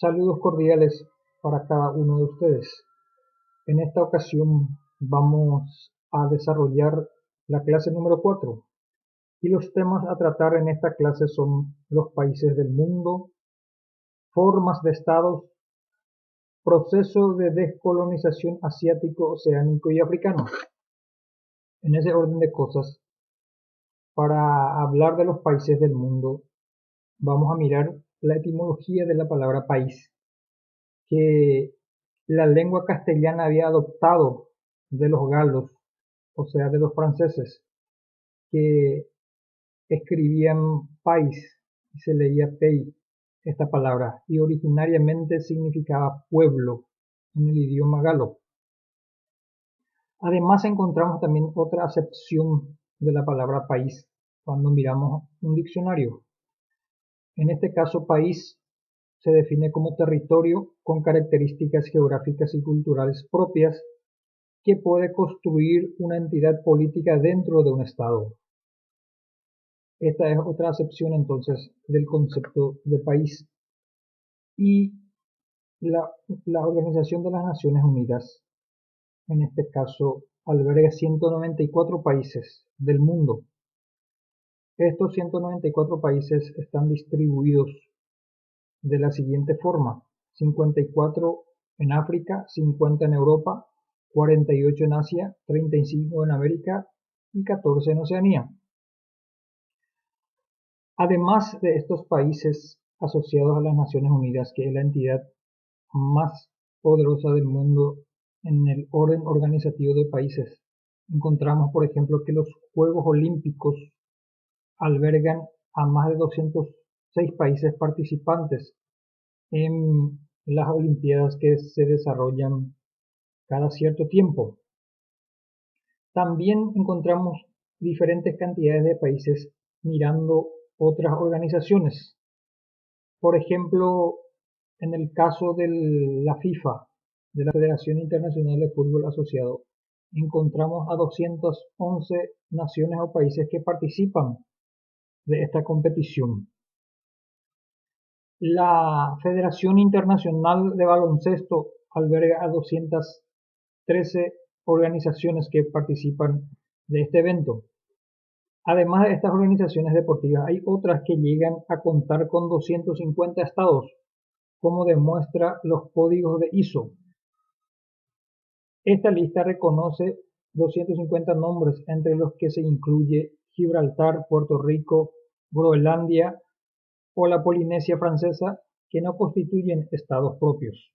Saludos cordiales para cada uno de ustedes. En esta ocasión vamos a desarrollar la clase número 4 y los temas a tratar en esta clase son los países del mundo, formas de estados, proceso de descolonización asiático, oceánico y africano. En ese orden de cosas, para hablar de los países del mundo, vamos a mirar la etimología de la palabra país, que la lengua castellana había adoptado de los galos, o sea, de los franceses, que escribían país y se leía pei, esta palabra, y originariamente significaba pueblo en el idioma galo. Además encontramos también otra acepción de la palabra país cuando miramos un diccionario. En este caso, país se define como territorio con características geográficas y culturales propias que puede construir una entidad política dentro de un Estado. Esta es otra acepción entonces del concepto de país. Y la Organización de las Naciones Unidas, en este caso, alberga 194 países del mundo. Estos 194 países están distribuidos de la siguiente forma: 54 en África, 50 en Europa, 48 en Asia, 35 en América y 14 en Oceanía. Además de estos países asociados a las Naciones Unidas, que es la entidad más poderosa del mundo en el orden organizativo de países, encontramos, por ejemplo, que los Juegos Olímpicos albergan a más de 206 países participantes en las Olimpiadas que se desarrollan cada cierto tiempo. También encontramos diferentes cantidades de países mirando otras organizaciones. Por ejemplo, en el caso de la FIFA, de la Federación Internacional de Fútbol Asociado, encontramos a 211 naciones o países que participan de esta competición. La Federación Internacional de Baloncesto alberga a 213 organizaciones que participan de este evento. Además de estas organizaciones deportivas, hay otras que llegan a contar con 250 estados, como demuestra los códigos de ISO. Esta lista reconoce 250 nombres, entre los que se incluye Gibraltar, Puerto Rico, Groenlandia o la Polinesia Francesa, que no constituyen estados propios.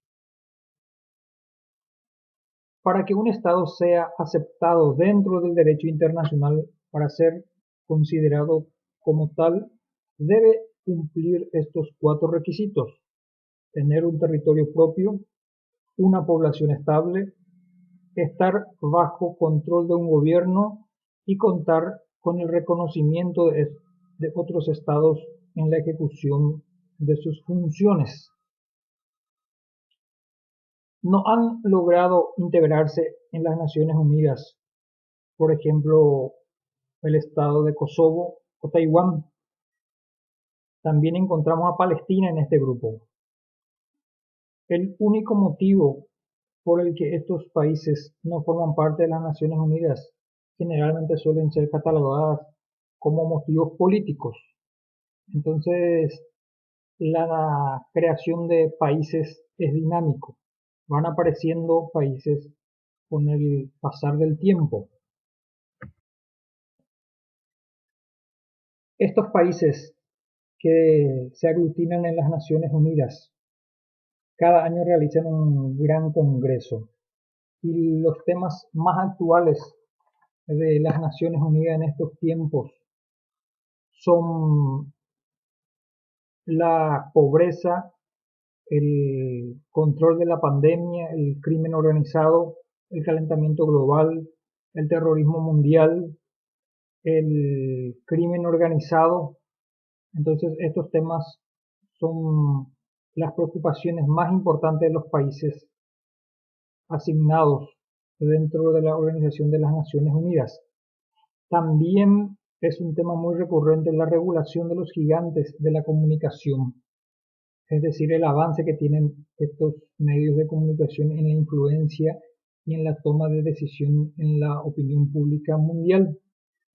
Para que un estado sea aceptado dentro del derecho internacional para ser considerado como tal, debe cumplir estos 4 requisitos: tener un territorio propio, una población estable, estar bajo control de un gobierno y contar con el reconocimiento de otros estados en la ejecución de sus funciones. No han logrado integrarse en las Naciones Unidas, por ejemplo, el estado de Kosovo o Taiwán. También encontramos a Palestina en este grupo. El único motivo por el que estos países no forman parte de las Naciones Unidas generalmente suelen ser catalogadas como motivos políticos. Entonces, la creación de países es dinámico. Van apareciendo países con el pasar del tiempo. Estos países que se aglutinan en las Naciones Unidas cada año realizan un gran congreso y los temas más actuales de las Naciones Unidas en estos tiempos son la pobreza, el control de la pandemia, el crimen organizado, el calentamiento global, el terrorismo mundial, el crimen organizado. Entonces estos temas son las preocupaciones más importantes de los países asignados dentro de la Organización de las Naciones Unidas. También es un tema muy recurrente la regulación de los gigantes de la comunicación. es decir, el avance que tienen estos medios de comunicación en la influencia y en la toma de decisión en la opinión pública mundial.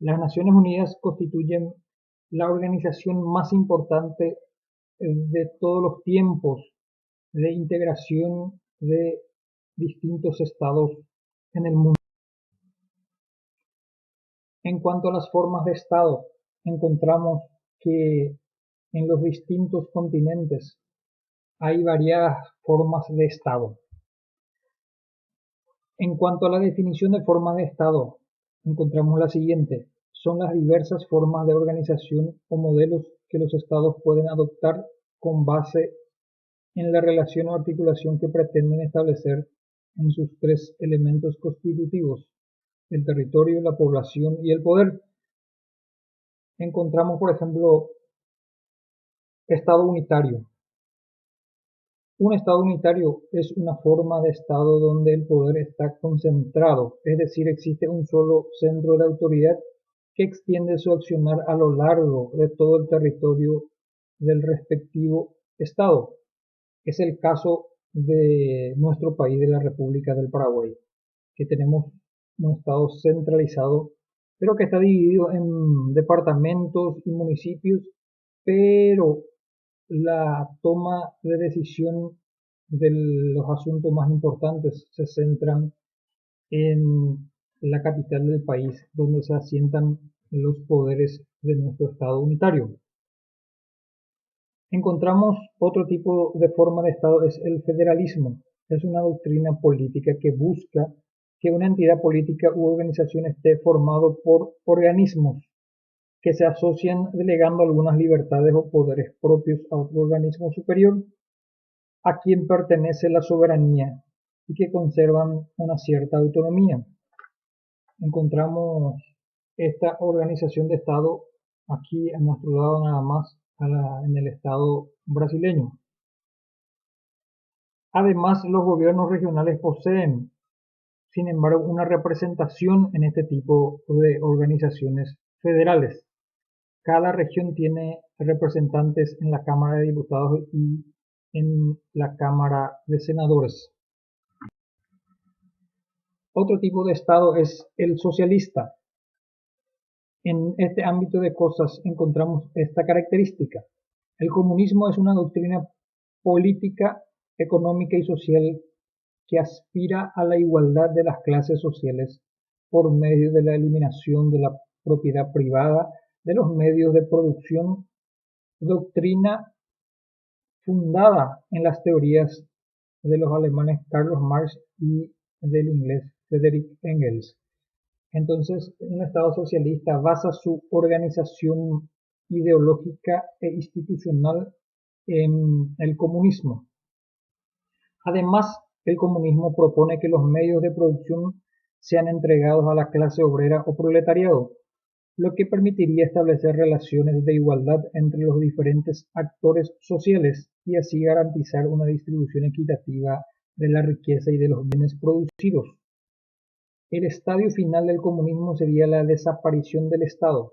Las Naciones Unidas constituyen la organización más importante de todos los tiempos de integración de distintos estados en el mundo. En cuanto a las formas de estado, encontramos que en los distintos continentes hay variadas formas de estado. En cuanto a la definición de formas de estado, encontramos la siguiente: son las diversas formas de organización o modelos que los estados pueden adoptar con base en la relación o articulación que pretenden establecer en sus tres elementos constitutivos: el territorio, la población y el poder. Encontramos, por ejemplo, estado unitario. Un estado unitario es una forma de estado donde el poder está concentrado, es decir, existe un solo centro de autoridad que extiende su accionar a lo largo de todo el territorio del respectivo estado. Es el caso de nuestro país, de la República del Paraguay, que tenemos un estado centralizado, pero que está dividido en departamentos y municipios, pero la toma de decisión de los asuntos más importantes se centran en la capital del país, donde se asientan los poderes de nuestro estado unitario. Encontramos otro tipo de forma de estado, es el federalismo. Es una doctrina política que busca que una entidad política u organización esté formado por organismos que se asocian delegando algunas libertades o poderes propios a otro organismo superior a quien pertenece la soberanía y que conservan una cierta autonomía. Encontramos esta organización de Estado aquí a nuestro lado nada más, en el Estado brasileño. Además, los gobiernos regionales poseen, sin embargo, una representación en este tipo de organizaciones federales. Cada región tiene representantes en la Cámara de Diputados y en la Cámara de Senadores. Otro tipo de Estado es el socialista. En este ámbito de cosas encontramos esta característica: el comunismo es una doctrina política, económica y social que aspira a la igualdad de las clases sociales por medio de la eliminación de la propiedad privada de los medios de producción, doctrina fundada en las teorías de los alemanes Karl Marx y del inglés Friedrich Engels. Entonces, un Estado socialista basa su organización ideológica e institucional en el comunismo. Además, el comunismo propone que los medios de producción sean entregados a la clase obrera o proletariado, lo que permitiría establecer relaciones de igualdad entre los diferentes actores sociales y así garantizar una distribución equitativa de la riqueza y de los bienes producidos. El estadio final del comunismo sería la desaparición del Estado.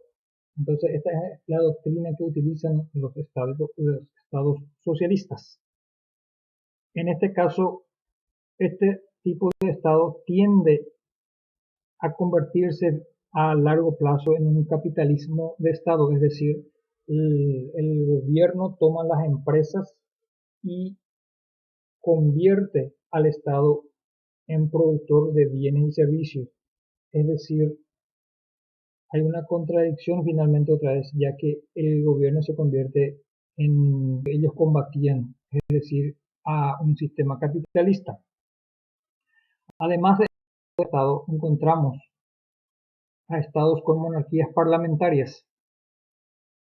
Entonces, esta es la doctrina que utilizan los estados socialistas. En este caso, este tipo de Estado tiende a convertirse a largo plazo en un capitalismo de Estado, es decir, el gobierno toma las empresas y convierte al Estado en productor de bienes y servicios. Es decir, hay una contradicción finalmente otra vez, ya que el gobierno se convierte en, ellos combatían, es decir, a un sistema capitalista. Además de este Estado, encontramos a estados con monarquías parlamentarias.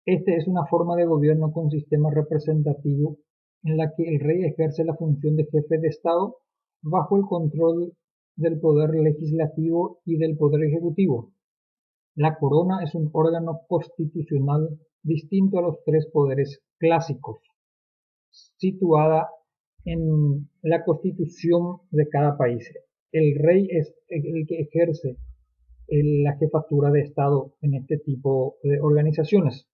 Este es una forma de gobierno con sistema representativo en la que el rey ejerce la función de jefe de Estado bajo el control del poder legislativo y del poder ejecutivo. La corona es un órgano constitucional distinto a los tres poderes clásicos, situada en la constitución de cada país. El rey es el que ejerce la jefatura de Estado en este tipo de organizaciones.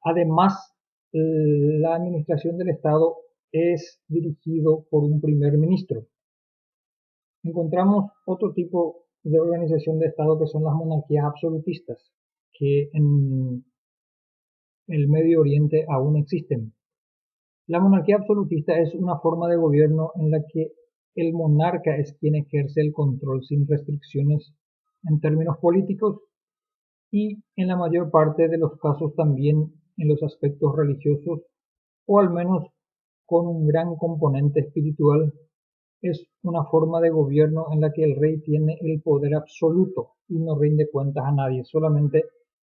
Además, la administración del Estado es dirigido por un primer ministro. Encontramos otro tipo de organización de Estado que son las monarquías absolutistas, que en el Medio Oriente aún existen. La monarquía absolutista es una forma de gobierno en la que el monarca es quien ejerce el control sin restricciones en términos políticos y en la mayor parte de los casos también en los aspectos religiosos, o al menos con un gran componente espiritual. Es una forma de gobierno en la que el rey tiene el poder absoluto y no rinde cuentas a nadie, solamente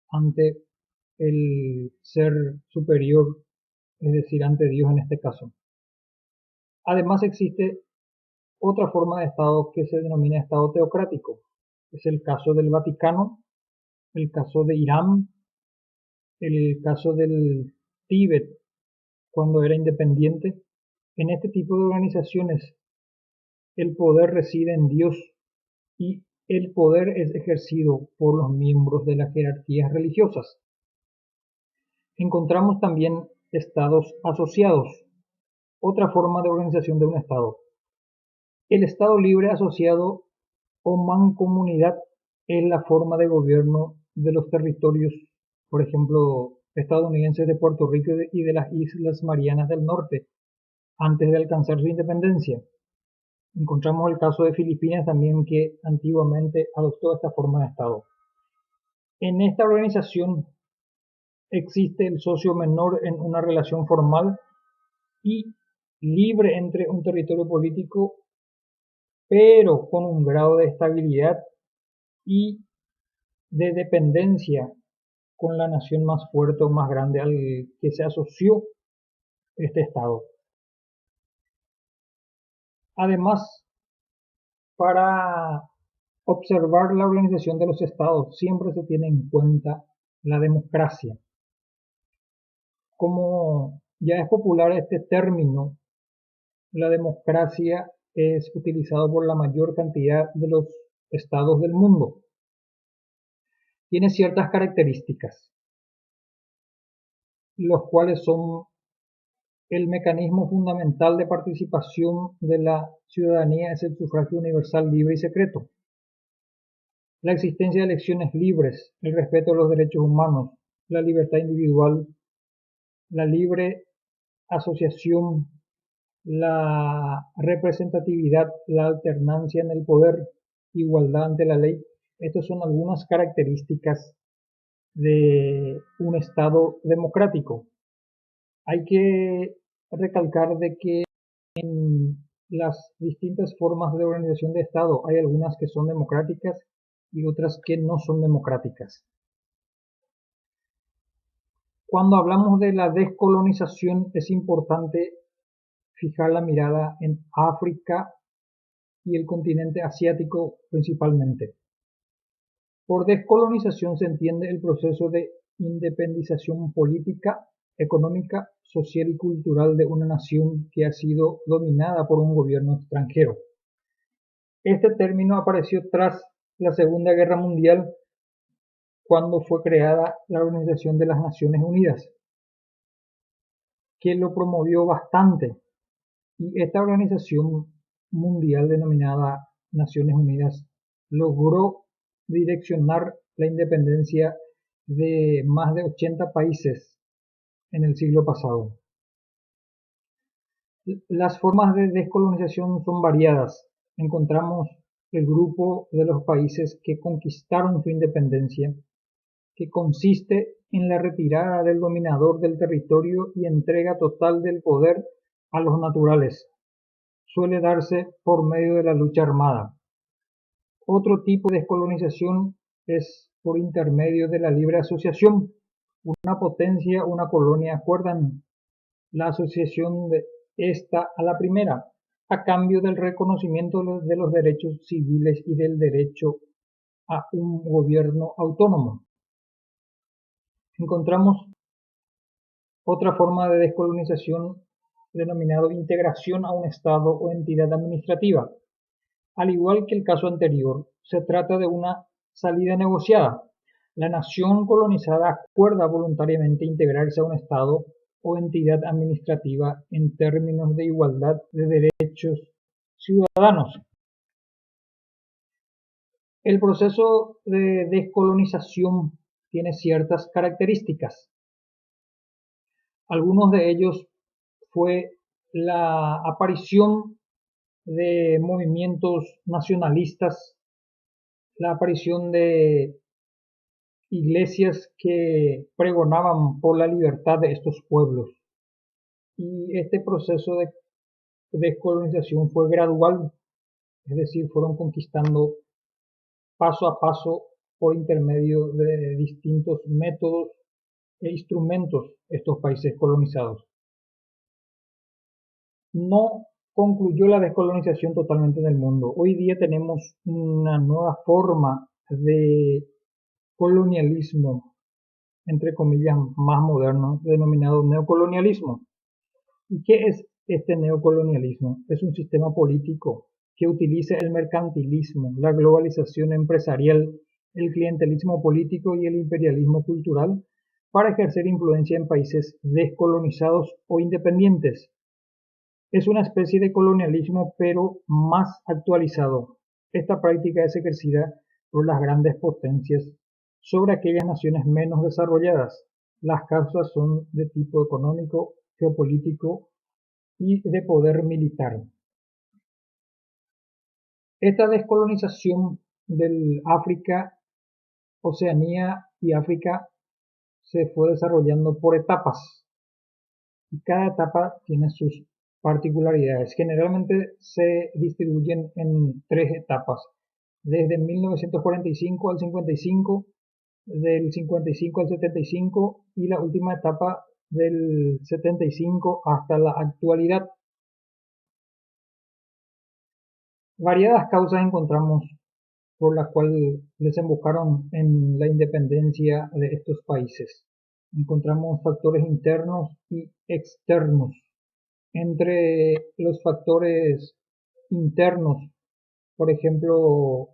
ante el ser superior, es decir, ante Dios en este caso. Además existe otra forma de Estado que se denomina Estado teocrático. Es el caso del Vaticano, el caso de Irán, el caso del Tíbet cuando era independiente. En este tipo de organizaciones el poder reside en Dios y el poder es ejercido por los miembros de las jerarquías religiosas. Encontramos también estados asociados, otra forma de organización de un estado. El estado libre asociado o mancomunidad es la forma de gobierno de los territorios, por ejemplo, estadounidenses de Puerto Rico y de las Islas Marianas del Norte, antes de alcanzar su independencia. Encontramos el caso de Filipinas también, que antiguamente adoptó esta forma de Estado. En esta organización existe el socio menor en una relación formal y libre entre un territorio político, pero con un grado de estabilidad y de dependencia con la nación más fuerte o más grande al que se asoció este Estado. Además, para observar la organización de los estados siempre se tiene en cuenta la democracia. Como ya es popular este término, la democracia es utilizado por la mayor cantidad de los estados del mundo. Tiene ciertas características, los cuales son el mecanismo fundamental de participación de la ciudadanía es el sufragio universal, libre y secreto. La existencia de elecciones libres, el respeto a los derechos humanos, la libertad individual, la libre asociación, la representatividad, la alternancia en el poder, igualdad ante la ley. Estas son algunas características de un Estado democrático. Hay que recalcar de que en las distintas formas de organización de Estado hay algunas que son democráticas y otras que no son democráticas. Cuando hablamos de la descolonización es importante fijar la mirada en África y el continente asiático principalmente. Por descolonización se entiende el proceso de independización política, económica, social y cultural de una nación que ha sido dominada por un gobierno extranjero. Este término apareció tras la Segunda Guerra Mundial, cuando fue creada la Organización de las Naciones Unidas, que lo promovió bastante. Y esta organización mundial denominada Naciones Unidas logró direccionar la independencia de más de 80 países en el siglo pasado. Las formas de descolonización son variadas. Encontramos el grupo de los países que conquistaron su independencia, que consiste en la retirada del dominador del territorio y entrega total del poder a los naturales. Suele darse por medio de la lucha armada. Otro tipo de descolonización es por intermedio de la libre asociación. Una potencia o una colonia acuerdan la asociación de esta a la primera, a cambio del reconocimiento de los derechos civiles y del derecho a un gobierno autónomo. Encontramos otra forma de descolonización denominado integración a un Estado o entidad administrativa. Al igual que el caso anterior, se trata de una salida negociada. La nación colonizada acuerda voluntariamente integrarse a un Estado o entidad administrativa en términos de igualdad de derechos ciudadanos. El proceso de descolonización tiene ciertas características. Algunos de ellos fue la aparición de movimientos nacionalistas, la aparición de iglesias que pregonaban por la libertad de estos pueblos. Y este proceso de descolonización fue gradual, es decir, fueron conquistando paso a paso por intermedio de distintos métodos e instrumentos estos países colonizados. No concluyó la descolonización totalmente en el mundo. Hoy día tenemos una nueva forma de colonialismo, entre comillas, más moderno, denominado neocolonialismo. ¿Y qué es este neocolonialismo? Es un sistema político que utiliza el mercantilismo, la globalización empresarial, el clientelismo político y el imperialismo cultural para ejercer influencia en países descolonizados o independientes. Es una especie de colonialismo pero más actualizado. Esta práctica es ejercida por las grandes potencias sobre aquellas naciones menos desarrolladas. Las causas son de tipo económico, geopolítico y de poder militar. Esta descolonización del África, Oceanía y África se fue desarrollando por etapas y cada etapa tiene sus particularidades. Generalmente se distribuyen en tres etapas, desde 1945 al 55, del 55 al 75 y la última etapa del 75 hasta la actualidad. Variadas causas encontramos por las cuales desembocaron en la independencia de estos países. Encontramos factores internos y externos. Entre los factores internos, por ejemplo,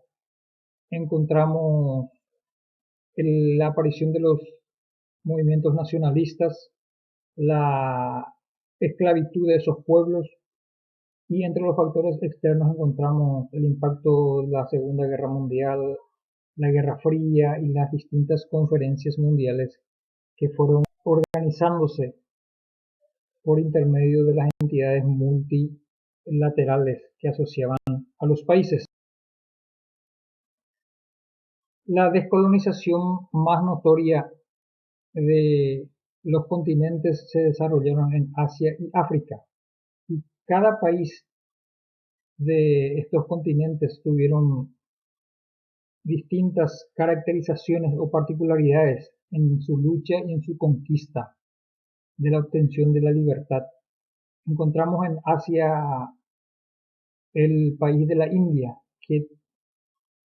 encontramos la aparición de los movimientos nacionalistas, la esclavitud de esos pueblos, y entre los factores externos encontramos el impacto de la Segunda Guerra Mundial, la Guerra Fría y las distintas conferencias mundiales que fueron organizándose por intermedio de las entidades multilaterales que asociaban a los países. La descolonización más notoria de los continentes se desarrollaron en Asia y África. Y cada país de estos continentes tuvieron distintas caracterizaciones o particularidades en su lucha y en su conquista de la obtención de la libertad. Encontramos en Asia el país de la India, que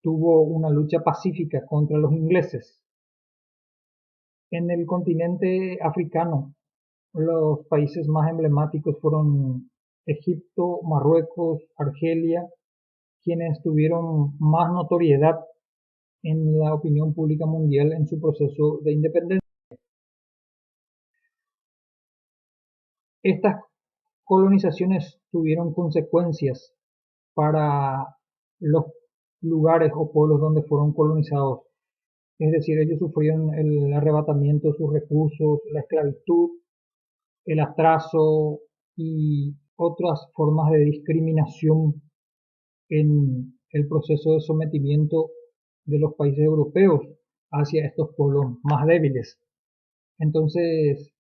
tuvo una lucha pacífica contra los ingleses. En el continente africano, los países más emblemáticos fueron Egipto, Marruecos, Argelia, quienes tuvieron más notoriedad en la opinión pública mundial en su proceso de independencia. Estas colonizaciones tuvieron consecuencias para los lugares o pueblos donde fueron colonizados. Es decir, ellos sufrieron el arrebatamiento de sus recursos, la esclavitud, el atraso y otras formas de discriminación en el proceso de sometimiento de los países europeos hacia estos pueblos más débiles. Entonces,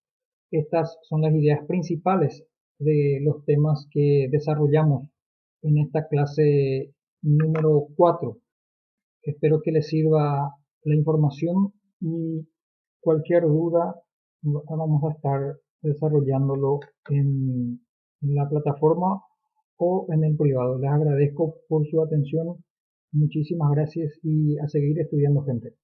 estas son las ideas principales de los temas que desarrollamos en esta clase número 4. Espero que les sirva la información y cualquier duda vamos a estar desarrollándolo en la plataforma o en el privado. Les agradezco por su atención. Muchísimas gracias y a seguir estudiando, gente.